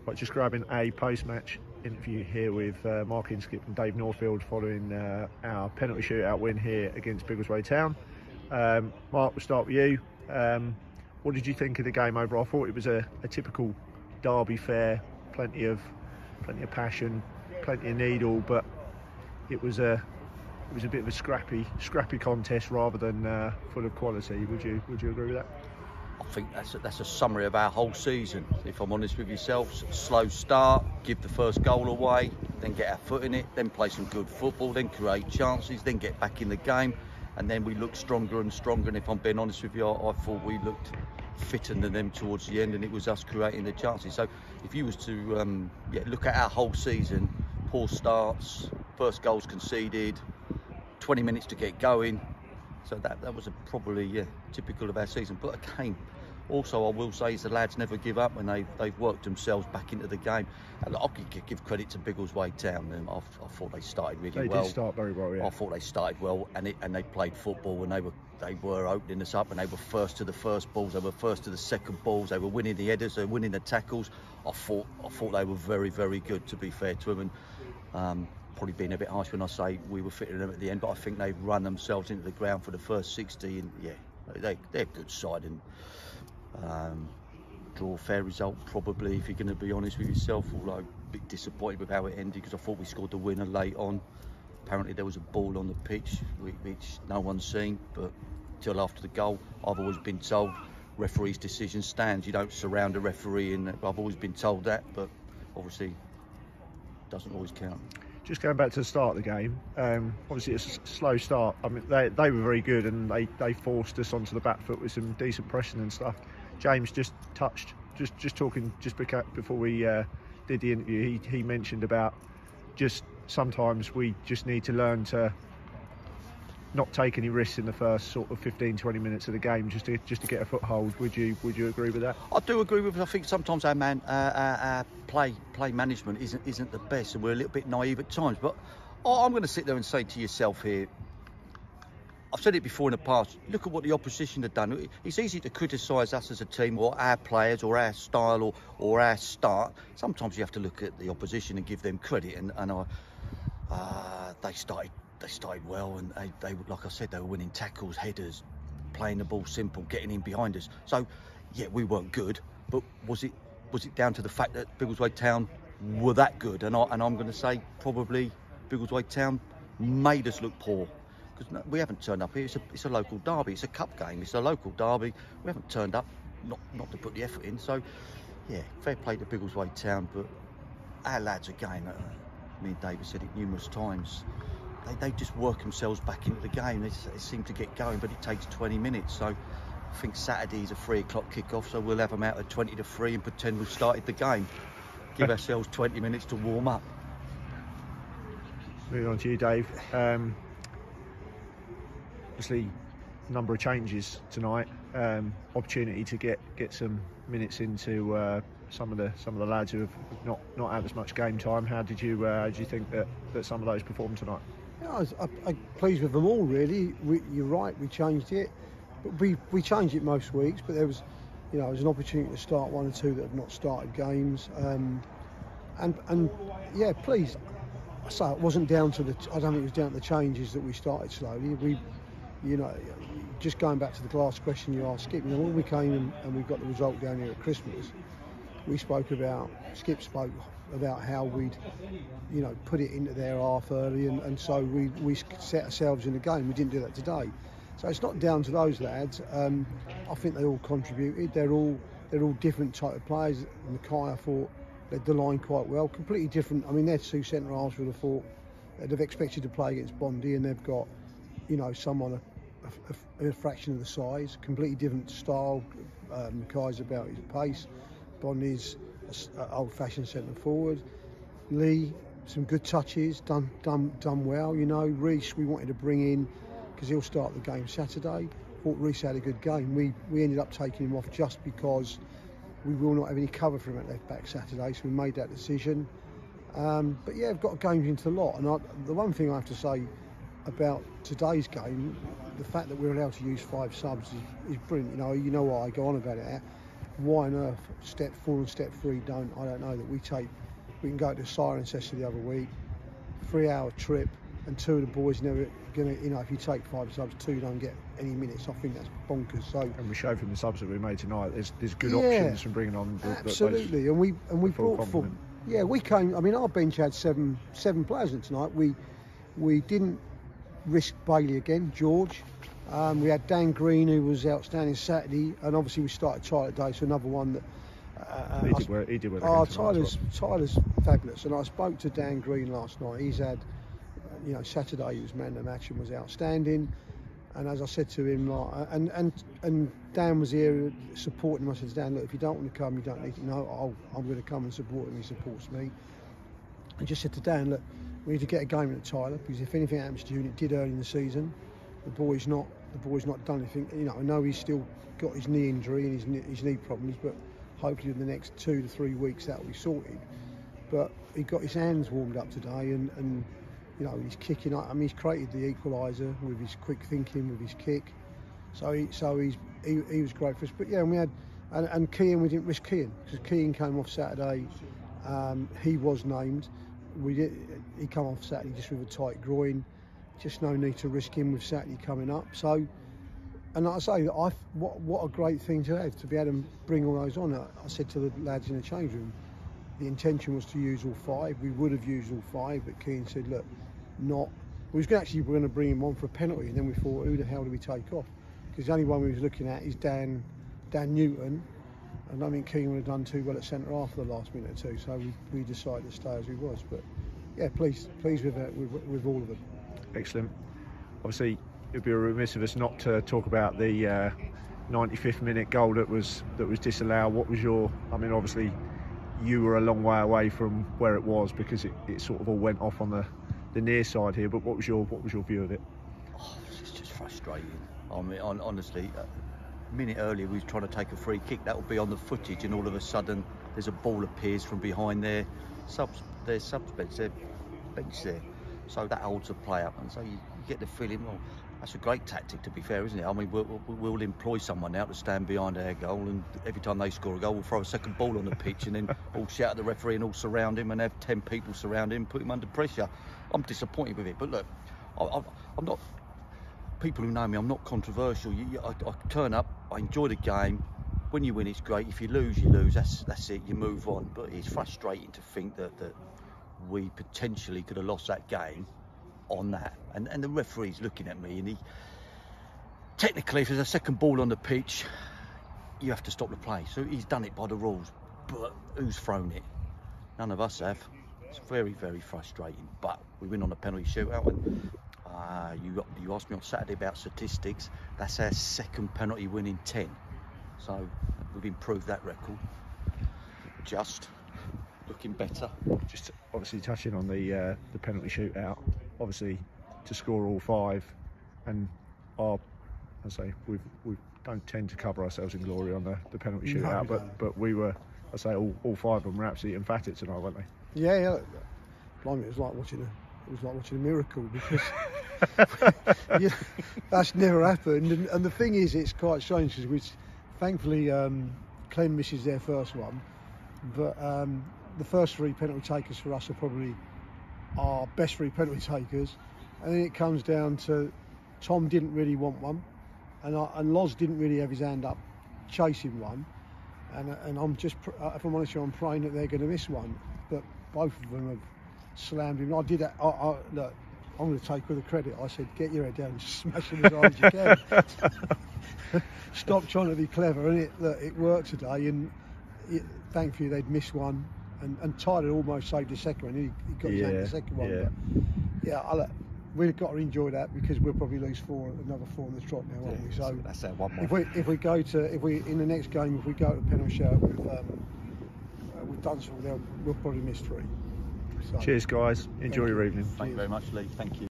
But just grabbing a post-match interview here with Mark Inskip and Dave Northfield following our penalty shootout win here against Biggleswade Town. Mark, we'll start with you. What did you think of the game overall? I thought it was a typical derby fair, plenty of passion, plenty of needle, but it was a bit of a scrappy contest rather than full of quality. Would you agree with that? I think that's a summary of our whole season, if I'm honest with yourself. Slow start, give the first goal away, then get our foot in it, then play some good football, then create chances, then get back in the game, and then we look stronger and stronger. And if I'm being honest with you, I thought we looked fitter than them towards the end, and it was us creating the chances. So if you was to look at our whole season, poor starts, first goals conceded, 20 minutes to get going. So that was probably typical of our season. But again, also I will say is the lads never give up, and they've worked themselves back into the game. And I could give credit to Biggleswade Town. I thought they started really well. They did start very well, yeah. I thought they started well, and they played football, and they were opening us up, and they were first to the first balls, they were first to the second balls, they were winning the headers, they were winning the tackles. I thought they were very, very good, to be fair to them. And probably being a bit harsh when I say we were fitting them at the end, but I think they've run themselves into the ground for the first 60, and they're a good side, and draw a fair result probably, if you're going to be honest with yourself. Although a bit disappointed with how it ended, because I thought we scored the winner late on. Apparently there was a ball on the pitch which no one's seen, but till after the goal, I've always been told referee's decision stands. You don't surround a referee, and I've always been told that, but obviously doesn't always count. Just going back to the start of the game, obviously it's a slow start. I mean, they were very good, and they forced us onto the back foot with some decent pressing and stuff. James just touched, just talking just before we did the interview, he mentioned about just sometimes we just need to learn to not take any risks in the first sort of 15-20 minutes of the game, just to get a foothold. Would you agree with that? I do agree with it. I think sometimes our play management isn't the best, and we're a little bit naive at times. But I'm going to sit there and say to yourself here, I've said it before in the past, look at what the opposition have done. It's easy to criticise us as a team, or our players, or our style, or our start. Sometimes you have to look at the opposition and give them credit, and they started well, and they like I said, they were winning tackles, headers, playing the ball simple, getting in behind us. So yeah, we weren't good, but was it down to the fact that Biggleswade Town were that good? And I'm going to say probably Biggleswade Town made us look poor, because we haven't turned up here. It's a local derby, it's a cup game, it's a local derby. We haven't turned up, not to put the effort in. So yeah, fair play to Biggleswade Town, but our lads again, me and David said it numerous times, they just work themselves back into the game. They seem to get going, but it takes 20 minutes. So I think Saturday's a 3 o'clock kick-off, so we'll have them out at 20 to 3 and pretend we've started the game. Give ourselves 20 minutes to warm up. Moving on to you, Dave. Obviously, number of changes tonight. Opportunity to get some minutes into some of the lads who have not had as much game time. How did you think that some of those performed tonight? Yeah, I'm pleased with them all, really. You're right, we changed it, but we change it most weeks. But there was an opportunity to start one or two that have not started games, and yeah, pleased. So it wasn't down to I don't think it was down to the changes that we started slowly. Just going back to the last question you asked Skip, when we came and we got the result down here at Christmas, Skip spoke about how we'd, put it into their half early, and so we set ourselves in the game. We didn't do that today. So it's not down to those lads. I think they all contributed. They're all different type of players. Mackay, I thought, led the line quite well. Completely different. I mean, their two centre halves would have thought they've expected to play against Bondi, and they've got, someone a fraction of the size, completely different style. Mackay's about his pace. Bondi's old-fashioned centre forward. Lee, some good touches, done well. Reece, we wanted to bring in because he'll start the game Saturday. Thought Reece had a good game. We ended up taking him off just because we will not have any cover for him at left back Saturday, so we made that decision. But yeah, we've got games into the lot, and the one thing I have to say about today's game, the fact that we're allowed to use 5 subs is brilliant. I go on about it. why on earth step 4 and step 3 don't, I don't know, that we can go to the siren session the other week, 3-hour trip, and 2 of the boys never gonna, you know, if you take 5 subs, 2 don't get any minutes. I think that's bonkers. So, and we showed from the subs that we made tonight, there's good yeah, options from bringing on absolutely. And we brought full. Yeah, we came. I mean, our bench had seven players in tonight. We didn't risk Bailey again, George. We had Dan Green, who was outstanding Saturday, and obviously we started Tyler today, so another one that. He did well. Tyler's fabulous, and I spoke to Dan Green last night. He's had, you know, Saturday he was man of the match and was outstanding. And as I said to him, like, and Dan was here supporting him. I said, Dan, look, if you don't want to come, you don't need to. No, I'm going to come and support him. He supports me. I just said to Dan, look, we need to get a game at Tyler, because if anything happens to you, and it did early in the season, the boy's not done anything. You know, I know he's still got his knee injury and his knee problems, but hopefully in the next 2 to 3 weeks that will be sorted. But he got his hands warmed up today, and you know, he's kicking up. I mean, he's created the equaliser with his quick thinking, with his kick. So he was great for us. But yeah, and we had and Keane, we didn't risk Keane, because Keane came off Saturday. He was named. He came off Saturday just with a tight groin. Just no need to risk him with Saturday coming up. So, and like I say, what a great thing to have, to be able to bring all those on. I said to the lads in the change room, the intention was to use all 5. We would have used all 5, but Keane said, look, not. We was going to bring him on for a penalty, and then we thought, who the hell do we take off? Because the only one we was looking at is Dan Newton, and I think Keane would have done too well at centre half for the last minute or two. So we decided to stay as we was. But yeah, pleased with all of them. Excellent. Obviously, it'd be remiss of us not to talk about the 95th minute goal that was disallowed. What was your? I mean, obviously, you were a long way away from where it was, because it sort of all went off on the near side here. But what was your view of it? Oh, it's just frustrating. I mean, honestly, a minute earlier we were trying to take a free kick. That would be on the footage, and all of a sudden there's a ball appears from behind their subs bench, their bench there. So that holds the play up, and so you get the feeling, well, that's a great tactic, to be fair, isn't it? I mean, we'll employ someone now to stand behind our goal, and every time they score a goal, we'll throw a second ball on the pitch, and then all shout at the referee and all surround him, and have 10 people surround him, put him under pressure. I'm disappointed with it, but look, I'm not. People who know me, I'm not controversial. I turn up, I enjoy the game. When you win, it's great. If you lose, you lose. That's it. You move on. But it's frustrating to think that we potentially could have lost that game on that. And the referee's looking at me, and he technically, if there's a second ball on the pitch, you have to stop the play. So he's done it by the rules. But who's thrown it? None of us have. It's very, very frustrating. But we win on a penalty shootout. And you asked me on Saturday about statistics. That's our second penalty win in 10. So we've improved that record. Just looking better. Just obviously touching on the penalty shootout. Obviously, to score all 5, and I say we don't tend to cover ourselves in glory on the penalty shootout, but we were, I say, all 5 of them were absolutely emphatic tonight, weren't they? Yeah. Blimey, it was like watching a miracle, because yeah, that's never happened. And the thing is, it's quite strange, because thankfully Clem misses their first one, but the first 3 penalty takers for us are probably our best 3 penalty takers, and then it comes down to Tom didn't really want one, and Loz didn't really have his hand up chasing one, and I'm just, if I'm honest, I'm praying that they're going to miss one, but both of them have slammed him. I did that. Look, I'm going to take all the credit. I said, get your head down and smash him as hard as you can. Stop trying to be clever, and it worked today. And thankfully they'd missed one, and Tyler almost saved the second one. He got his hand the second one. Yeah. But yeah, we've got to enjoy that, because we'll probably lose another 4 on the trot now, won't we? So that's our one more. If we in the next game, if we go to penalty shootout with Dunstable, we'll probably miss 3. So, cheers, guys. Enjoy your evening. Thank you very much, Lee. Thank you.